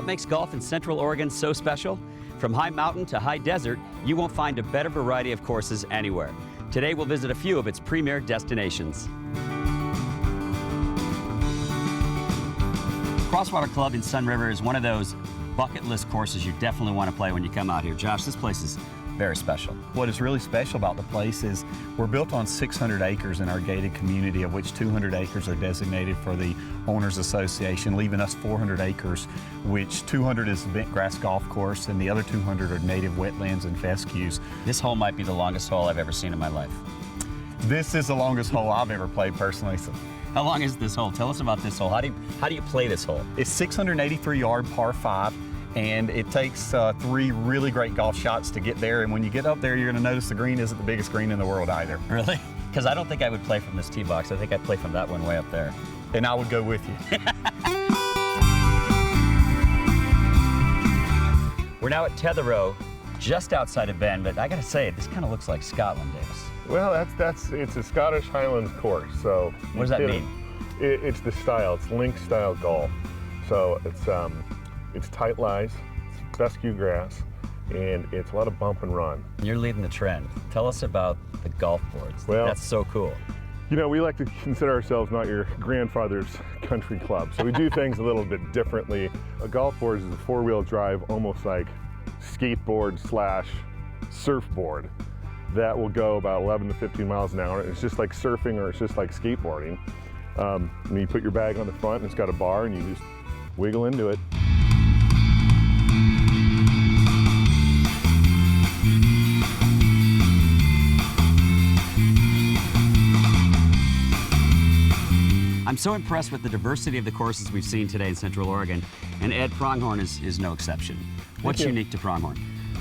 makes golf in Central Oregon so special? From high mountain to high desert, you won't find a better variety of courses anywhere. Today we'll visit a few of its premier destinations. Crosswater Club in Sun River is one of those bucket list courses you definitely want to play when you come out here. Josh, this place is very special. What is really special about the place is we're built on 600 acres in our gated community, of which 200 acres are designated for the Owners Association, leaving us 400 acres, which 200 is the bent grass golf course and the other 200 are native wetlands and fescues. This hole might be the longest hole I've ever seen in my life. This is the longest hole I've ever played personally. So how long is this hole? Tell us about this hole. How do you play this hole? it's 683 yard par 5. And it takes 3 really great golf shots to get there. And when you get up there, you're going to notice the green isn't the biggest green in the world either. Really? Because I don't think I would play from this tee box. I think I'd play from that one way up there. And I would go with you. We're now at Tetherow, just outside of Bend, but I got to say, this kind of looks like Scotland, Davis. Well, it's a Scottish Highlands course. So what does that mean? It's the style. It's link style golf. So it's tight lies, it's fescue grass, and it's a lot of bump and run. You're leading the trend. Tell us about the golf boards. Well, that's so cool. You know, we like to consider ourselves not your grandfather's country club, so we do things a little bit differently. A golf board is a 4-wheel drive, almost like skateboard / surfboard that will go about 11 to 15 miles an hour. It's just like surfing, or it's just like skateboarding. And you put your bag on the front, and it's got a bar, and you just wiggle into it. I'm so impressed with the diversity of the courses we've seen today in Central Oregon, and Ed, Pronghorn is no exception. What's unique to Pronghorn?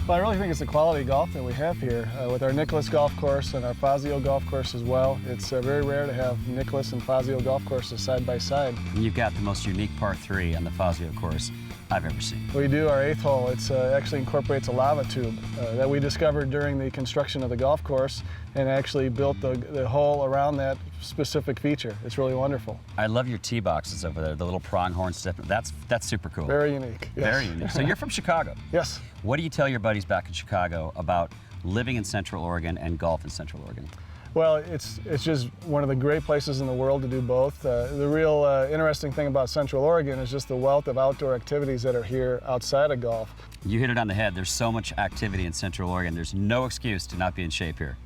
Well, I really think it's the quality of golf that we have here with our Nicholas golf course and our Fazio golf course as well. It's very rare to have Nicholas and Fazio golf courses side by side. And you've got the most unique par 3 on the Fazio course I've ever seen. We do our 8th hole. It actually incorporates a lava tube that we discovered during the construction of the golf course, and actually built the hole around that specific feature. It's really wonderful. I love your tee boxes over there, the little pronghorn stuff. That's super cool. Very unique. Yes. Very unique. So you're from Chicago? Yes. What do you tell your buddies back in Chicago about living in Central Oregon and golf in Central Oregon? Well, it's just one of the great places in the world to do both. The real interesting thing about Central Oregon is just the wealth of outdoor activities that are here outside of golf. You hit it on the head. There's so much activity in Central Oregon. There's no excuse to not be in shape here.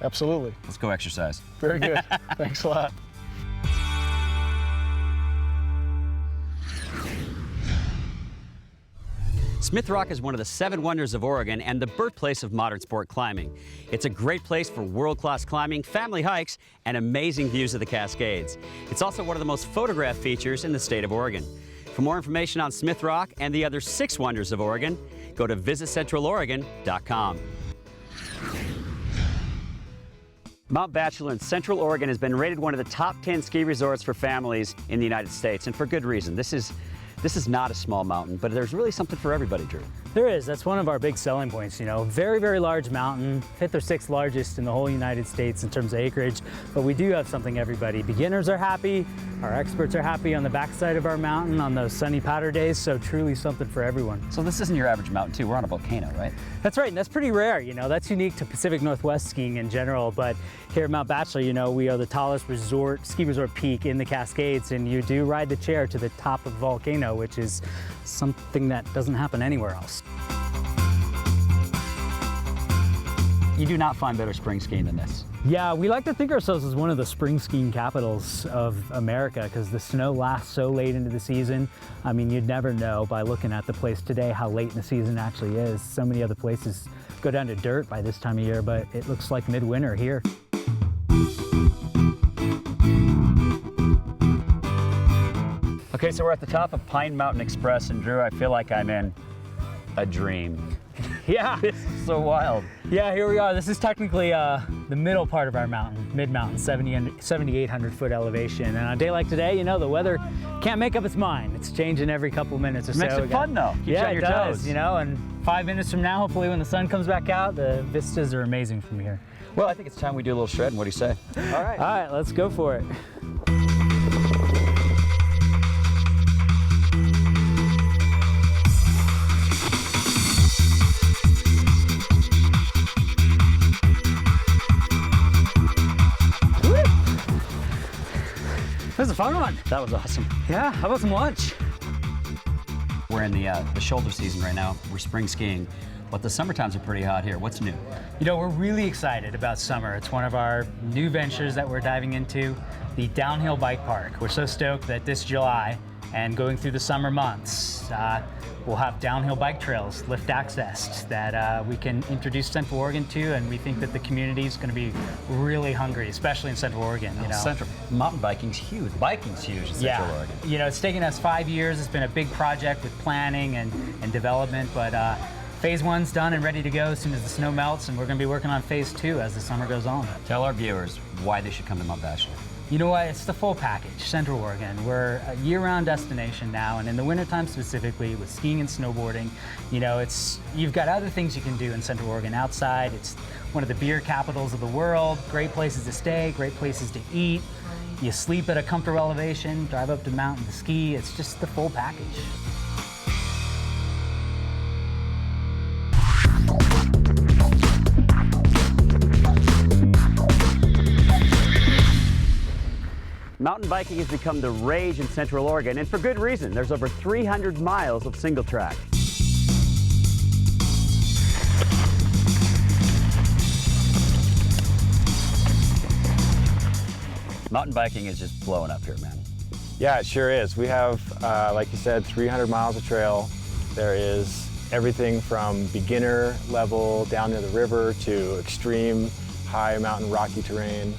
Absolutely. Let's go exercise. Very good. Thanks a lot. Smith Rock is one of the 7 wonders of Oregon and the birthplace of modern sport climbing. It's a great place for world-class climbing, family hikes, and amazing views of the Cascades. It's also one of the most photographed features in the state of Oregon. For more information on Smith Rock and the other 6 wonders of Oregon, go to visitcentraloregon.com. Mount Bachelor in Central Oregon has been rated one of the top 10 ski resorts for families in the United States, and for good reason. This is not a small mountain, but there's really something for everybody, Drew. There is. That's one of our big selling points, you know. Very, very large mountain, 5th or 6th largest in the whole United States in terms of acreage, but we do have something everybody. Beginners are happy, our experts are happy on the backside of our mountain on those sunny powder days, so truly something for everyone. So this isn't your average mountain too, we're on a volcano, right? That's right, and that's pretty rare, you know. That's unique to Pacific Northwest skiing in general, but here at Mount Bachelor, you know, we are the tallest ski resort peak in the Cascades, and you do ride the chair to the top of a volcano, which is something that doesn't happen anywhere else. You do not find better spring skiing than this. Yeah, we like to think ourselves as one of the spring skiing capitals of America because the snow lasts so late into the season. I mean, you'd never know by looking at the place today how late in the season it actually is. So many other places go down to dirt by this time of year, but it looks like midwinter here. Okay, so we're at the top of Pine Mountain Express, and Drew, I feel like I'm in a dream. Yeah. This is so wild. Yeah, here we are. This is technically the middle part of our mountain, mid-mountain, 7,800 foot elevation. And on a day like today, you know, the weather can't make up its mind. It's changing every couple minutes or so. It makes it fun though. Keeps yeah, you on your it does, toes. you know, and 5 minutes from now, hopefully when the sun comes back out, the vistas are amazing from here. Well, I think it's time we do a little shredding. What do you say? All right, let's go for it. was a fun one. That was awesome. Yeah, how about some lunch? We're in the shoulder season right now. We're spring skiing, but the summer times are pretty hot here. What's new? You know, we're really excited about summer. It's one of our new ventures that we're diving into, the downhill bike park. We're so stoked that this July and going through the summer months, we'll have downhill bike trails, lift accessed, that we can introduce Central Oregon to, and we think that the community is going to be really hungry, especially in Central Oregon. You know? Central mountain biking's huge. Biking's huge in Central Oregon. You know, it's taken us 5 years. It's been a big project with planning and development, but phase 1's done and ready to go as soon as the snow melts, and we're going to be working on phase 2 as the summer goes on. Tell our viewers why they should come to Mount Bachelor. You know what? It's the full package, Central Oregon. We're a year-round destination now, and in the wintertime specifically, with skiing and snowboarding, you know, you've got other things you can do in Central Oregon outside. It's one of the beer capitals of the world, great places to stay, great places to eat. You sleep at a comfortable elevation, drive up to the mountain to ski. It's just the full package. Mountain biking has become the rage in Central Oregon, and for good reason. There's over 300 miles of single track. Mountain biking is just blowing up here, man. Yeah, it sure is. We have, like you said, 300 miles of trail. There is everything from beginner level down near the river to extreme high mountain rocky terrain.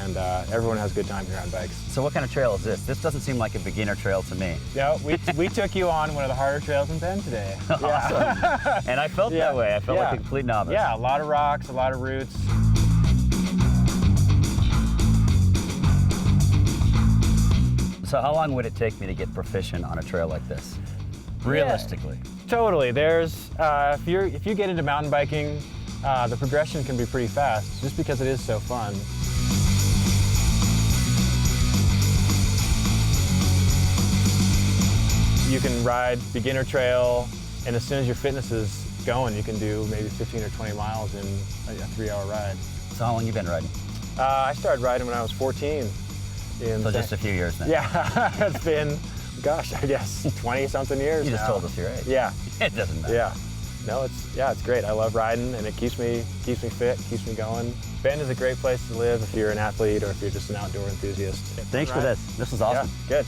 And everyone has a good time here on bikes. So what kind of trail is this? This doesn't seem like a beginner trail to me. Yeah, we took you on one of the harder trails in Penn today. Awesome. And I felt that way. I felt like a complete novice. Yeah, a lot of rocks, a lot of roots. So how long would it take me to get proficient on a trail like this? Realistically. Yeah, totally. There's, if you get into mountain biking, the progression can be pretty fast just because it is so fun. You can ride beginner trail, and as soon as your fitness is going, you can do maybe 15 or 20 miles in a 3-hour ride. So how long you been riding? I started riding when I was 14. So just a few years then? Yeah, it's been, gosh, I guess 20-something years You just now. told us your age. Yeah. It doesn't matter. Yeah. No, it's great. I love riding, and it keeps me fit, keeps me going. Bend is a great place to live if you're an athlete or if you're just an outdoor enthusiast. Thanks for this. This was awesome. Yeah, good.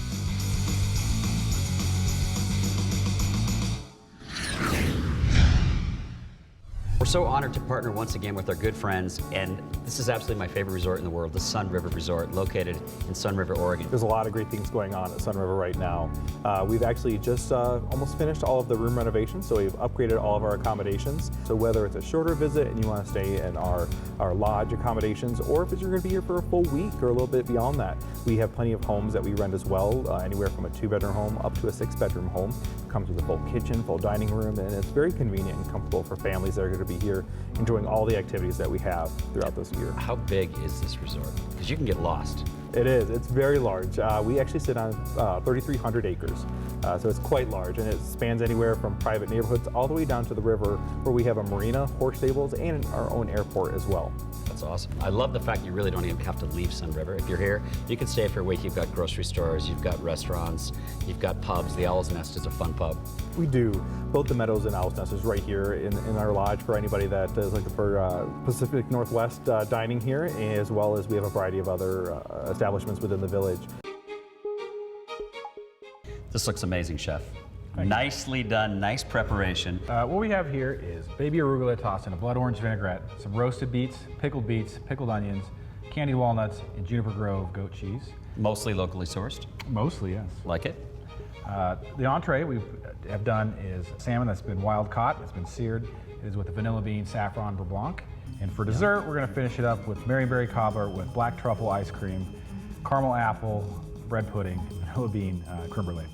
We're so honored to partner once again with our good friends, and this is absolutely my favorite resort in the world, the Sun River Resort, located in Sun River, Oregon. There's a lot of great things going on at Sun River right now. We've actually just almost finished all of the room renovations, so we've upgraded all of our accommodations. So whether it's a shorter visit and you want to stay in our lodge accommodations, or if you're going to be here for a full week or a little bit beyond that, we have plenty of homes that we rent as well, anywhere from a 2-bedroom home up to a 6-bedroom home. It comes with a full kitchen, full dining room, and it's very convenient and comfortable for families that are going to be here enjoying all the activities that we have throughout this year. How big is this resort? Because you can get lost. It is. It's very large. We actually sit on 3,300 acres, so it's quite large, and it spans anywhere from private neighborhoods all the way down to the river, where we have a marina, horse stables, and our own airport as well. That's awesome. I love the fact you really don't even have to leave Sun River. If you're here, you can stay for a week. You've got grocery stores, you've got restaurants, you've got pubs. The Owl's Nest is a fun pub. We do. Both the Meadows and Owl's Nest is right here in our lodge for anybody that is looking for Pacific Northwest dining here, as well as we have a variety of other establishments within the village. This looks amazing, Chef. Nicely done, nice preparation. What we have here is baby arugula tossed in a blood orange vinaigrette, some roasted beets, pickled onions, candied walnuts, and Juniper Grove goat cheese. Mostly locally sourced. Mostly, yes. Like it? The entree we have done is salmon that's been wild caught, it's been seared. It is with a vanilla bean saffron beurre blanc. And for dessert, we're going to finish it up with Maryberry cobbler with black truffle ice cream, caramel apple, bread pudding, vanilla bean creme brulee.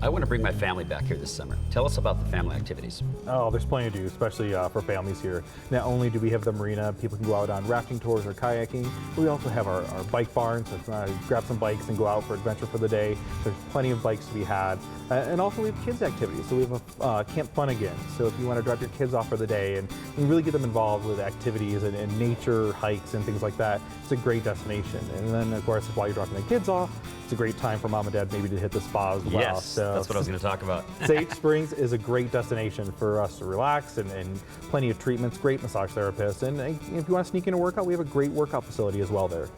I want to bring my family back here this summer. Tell us about the family activities. Oh, there's plenty to do, especially for families here. Not only do we have the marina, people can go out on rafting tours or kayaking, but we also have our bike barn, so if you want to grab some bikes and go out for adventure for the day, there's plenty of bikes to be had. And also we have kids activities, so we have a Camp Fun Again. So if you want to drop your kids off for the day and really get them involved with activities and nature hikes and things like that, it's a great destination. And then of course, while you're dropping the kids off, it's a great time for mom and dad maybe to hit the spa as well. Yes, so that's what I was going to talk about. Sage Springs is a great destination for us to relax and plenty of treatments, great massage therapists. And if you want to sneak in a workout, we have a great workout facility as well there.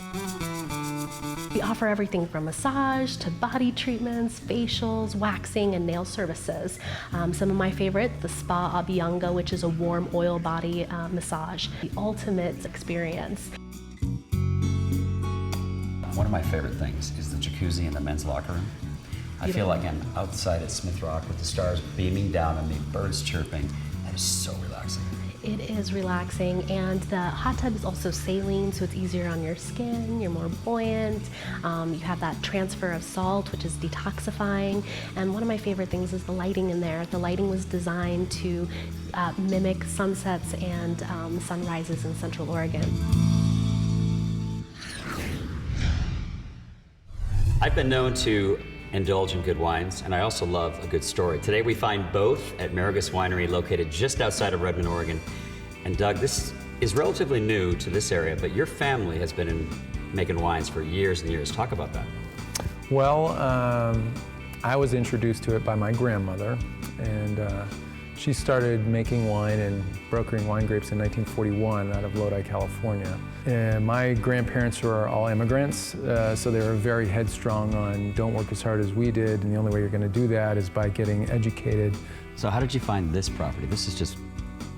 We offer everything from massage to body treatments, facials, waxing, and nail services. Some of my favorite, the Spa Abhyanga, which is a warm oil body massage. The ultimate experience. One of my favorite things is the jacuzzi in the men's locker room. I feel like I'm outside at Smith Rock with the stars beaming down on me, birds chirping. That is so relaxing. It is relaxing, and the hot tub is also saline, so it's easier on your skin, you're more buoyant. You have that transfer of salt, which is detoxifying. And one of my favorite things is the lighting in there. The lighting was designed to mimic sunsets and sunrises in Central Oregon. I've been known to indulge in good wines, and I also love a good story. Today we find both at Marigus Winery, located just outside of Redmond, Oregon. And Doug, this is relatively new to this area, but your family has been making wines for years and years. Talk about that. Well, I was introduced to it by my grandmother, and she started making wine and brokering wine grapes in 1941 out of Lodi, California. And my grandparents were all immigrants, so they were very headstrong on don't work as hard as we did, and the only way you're going to do that is by getting educated. So how did you find this property? This is just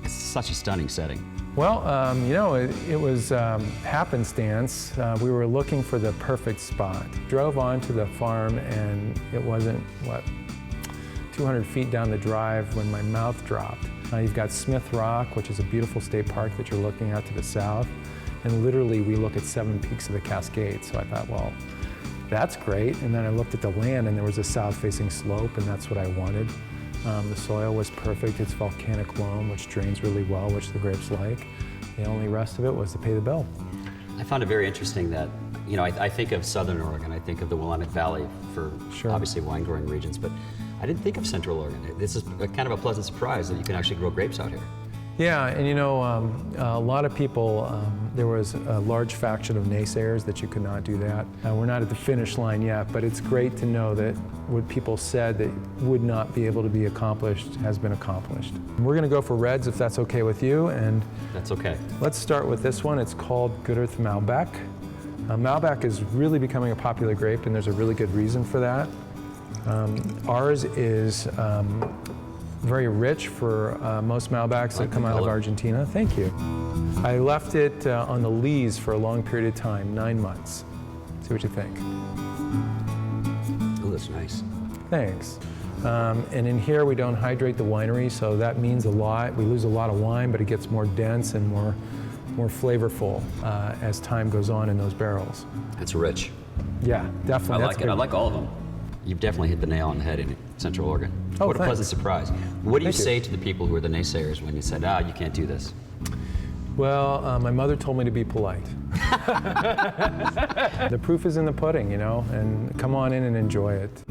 such a stunning setting. Well, you know, it was happenstance. We were looking for the perfect spot. Drove onto the farm, and it wasn't, 200 feet down the drive when my mouth dropped. You've got Smith Rock, which is a beautiful state park that you're looking at to the south. And literally we look at 7 peaks of the Cascades. So I thought, well, that's great. And then I looked at the land, and there was a south-facing slope, and that's what I wanted. The soil was perfect. It's volcanic loam, which drains really well, which the grapes like. The only rest of it was to pay the bill. I found it very interesting that, you know, I think of Southern Oregon, I think of the Willamette Valley for obviously wine growing regions, but I didn't think of Central Oregon. This is kind of a pleasant surprise that you can actually grow grapes out here. Yeah, and you know, a lot of people, there was a large faction of naysayers that you could not do that. We're not at the finish line yet, but it's great to know that what people said that would not be able to be accomplished has been accomplished. We're going to go for reds if that's okay with you. And that's okay. Let's start with this one. It's called Good Earth Malbec. Malbec is really becoming a popular grape, and there's a really good reason for that. Ours is very rich for most Malbecs that come out of Argentina. Thank you. I left it on the lees for a long period of time, 9 months. See what you think. Oh, that's nice. Thanks. And in here we don't hydrate the winery, so that means a lot. We lose a lot of wine, but it gets more dense and more flavorful as time goes on in those barrels. It's rich. Yeah, definitely. I like it. I like all of them. You've definitely hit the nail on the head in Central Oregon. Oh, what a thanks. pleasant surprise. What do you say to the people who are the naysayers when you said, you can't do this? Well, my mother told me to be polite. The proof is in the pudding, you know, and come on in and enjoy it.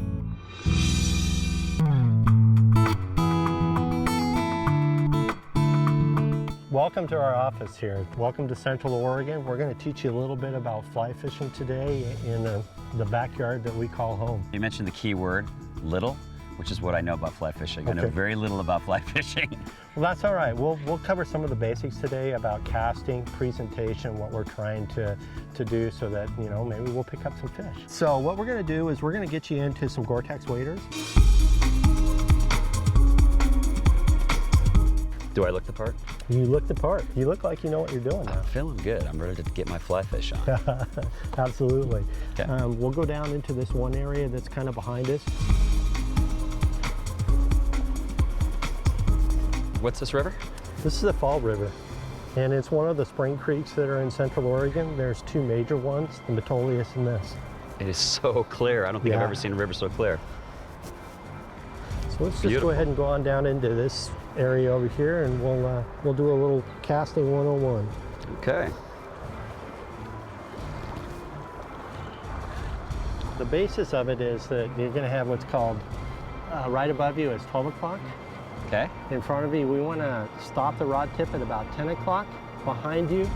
Welcome to our office here. Welcome to Central Oregon. We're going to teach you a little bit about fly fishing today in the backyard that we call home. You mentioned the key word, little, which is what I know about fly fishing. I know very little about fly fishing. Well, that's all right. We'll cover some of the basics today about casting, presentation, what we're trying to do so that, you know, maybe we'll pick up some fish. So what we're going to do is we're going to get you into some Gore-Tex waders. Do I look the part? You look the part. You look like you know what you're doing now. I'm feeling good. I'm ready to get my fly fish on. Absolutely. Okay. We'll go down into this one area that's kind of behind us. What's this river? This is the Fall River, and it's one of the spring creeks that are in Central Oregon. There's 2 major ones, the Metolius and this. It is so clear. I don't think I've ever seen a river so clear. So let's just Beautiful. go ahead and go on down into this area over here, and we'll do a little casting 101. Okay. The basis of it is that you're going to have what's called right above you is 12 o'clock. Okay. In front of you, we want to stop the rod tip at about 10 o'clock. Behind you,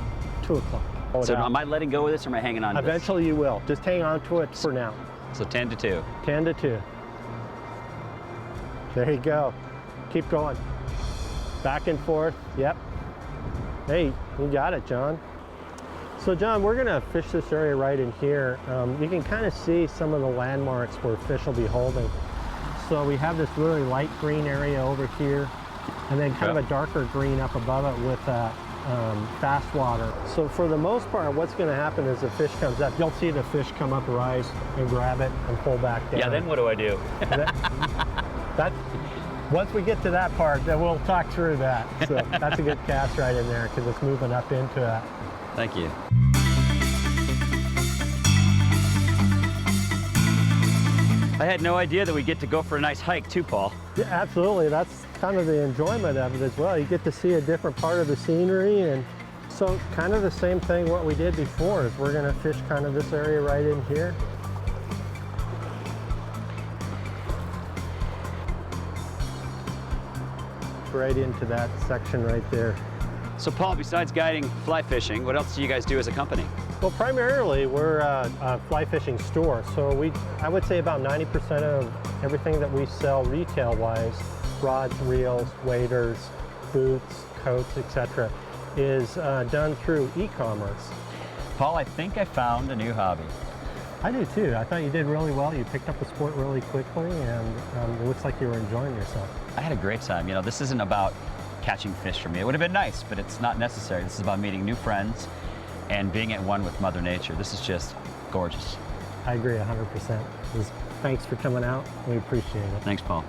2 o'clock. So am I letting go of this or am I hanging on to this? Eventually you will. Just hang on to it for now. So 10 to 2. 10 to 2. There you go. Keep going. Back and forth. Yep. Hey, you got it, John. So John, we're going to fish this area right in here. You can kind of see some of the landmarks where fish will be holding. So we have this really light green area over here, and then kind of a darker green up above it with fast water. So for the most part, what's going to happen is the fish comes up. You'll see the fish come up, rise, and grab it and pull back down. Yeah, then what do I do? Once we get to that part, then we'll talk through that. So that's a good cast right in there because it's moving up into it. Thank you. I had no idea that we get to go for a nice hike too, Paul. Yeah, absolutely. That's kind of the enjoyment of it as well. You get to see a different part of the scenery, and so kind of the same thing what we did before is we're going to fish kind of this area right in here. Right into that section right there. So Paul, besides guiding fly fishing, what else do you guys do as a company? Well, primarily we're a fly fishing store. So I would say about 90% of everything that we sell retail-wise, rods, reels, waders, boots, coats, etc., is done through e-commerce. Paul, I think I found a new hobby. I do too. I thought you did really well. You picked up the sport really quickly, and it looks like you were enjoying yourself. I had a great time. You know, this isn't about catching fish for me. It would have been nice, but it's not necessary. This is about meeting new friends and being at one with Mother Nature. This is just gorgeous. I agree 100%. Thanks for coming out. We appreciate it. Thanks, Paul.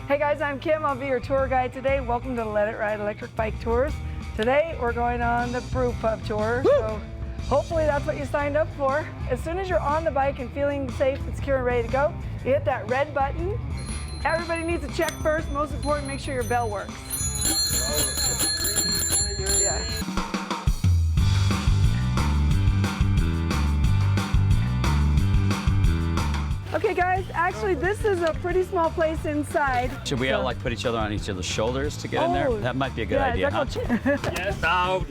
Hey guys, I'm Kim. I'll be your tour guide today. Welcome to Let It Ride Electric Bike Tours. Today we're going on the Brew Pub Tour. So hopefully that's what you signed up for. As soon as you're on the bike and feeling safe and secure and ready to go, you hit that red button. Everybody needs to check first. Most important, make sure your bell works. Yeah. Okay guys, actually this is a pretty small place inside. Should we all like put each other on each other's shoulders to get in there? That might be a good idea, huh? Yes. No,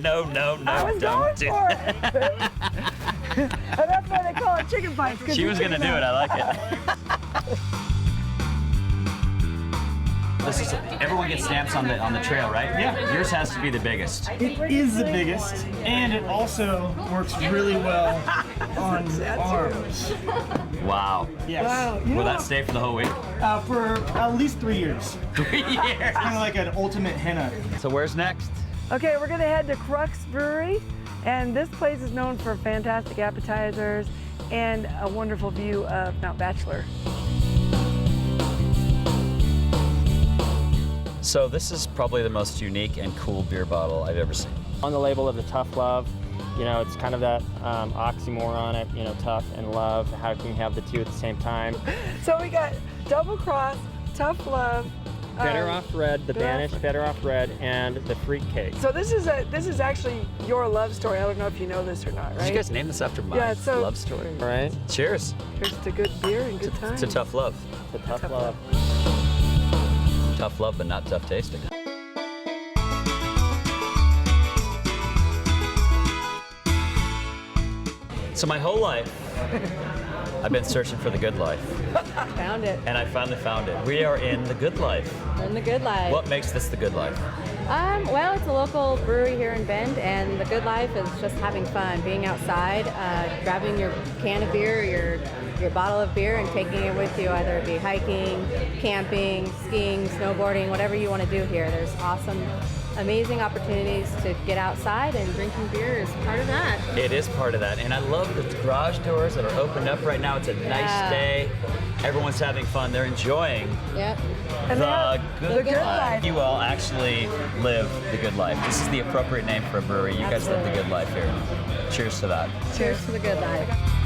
I was going for it. And that's why they call it chicken fights. She was gonna do it, I like it. Everyone gets stamps on the trail, right? Yeah. Yours has to be the biggest. It is the biggest, and it also works really well on arms. Wow. Yes. Wow. Will that stay for the whole week? For at least 3 years. 3 years. It's kind of like an ultimate henna. So where's next? Okay, we're gonna head to Crux Brewery, and this place is known for fantastic appetizers and a wonderful view of Mount Bachelor. So this is probably the most unique and cool beer bottle I've ever seen. On the label of the tough love, you know, it's kind of that oxymoron it, you know, tough and love. How can you have the two at the same time? So we got Double Cross, Tough Love, Better Off Red, the Banished, Better Off Red, and the Freak Cake. So this is actually your love story. I don't know if you know this or not, right? Did you guys name this after my love story? Right. Cheers. Here's to good beer and good times. It's a tough love. It's a tough love. Tough love, but not tough tasting. So my whole life, I've been searching for the good life. Found it. And I finally found it. We are in the good life. In the good life. What makes this the good life? Well, it's a local brewery here in Bend, and the good life is just having fun, being outside, grabbing your can of beer or your bottle of beer and taking it with you, either it be hiking, camping, skiing, snowboarding, whatever you want to do here. There's awesome, amazing opportunities to get outside, and drinking beer is part of that. It is part of that, and I love the garage doors that are opened up right now. It's a nice day. Everyone's having fun. They're enjoying the good life. You all actually live the good life. This is the appropriate name for a brewery. You guys live the good life here. Cheers to that. Cheers to the good life.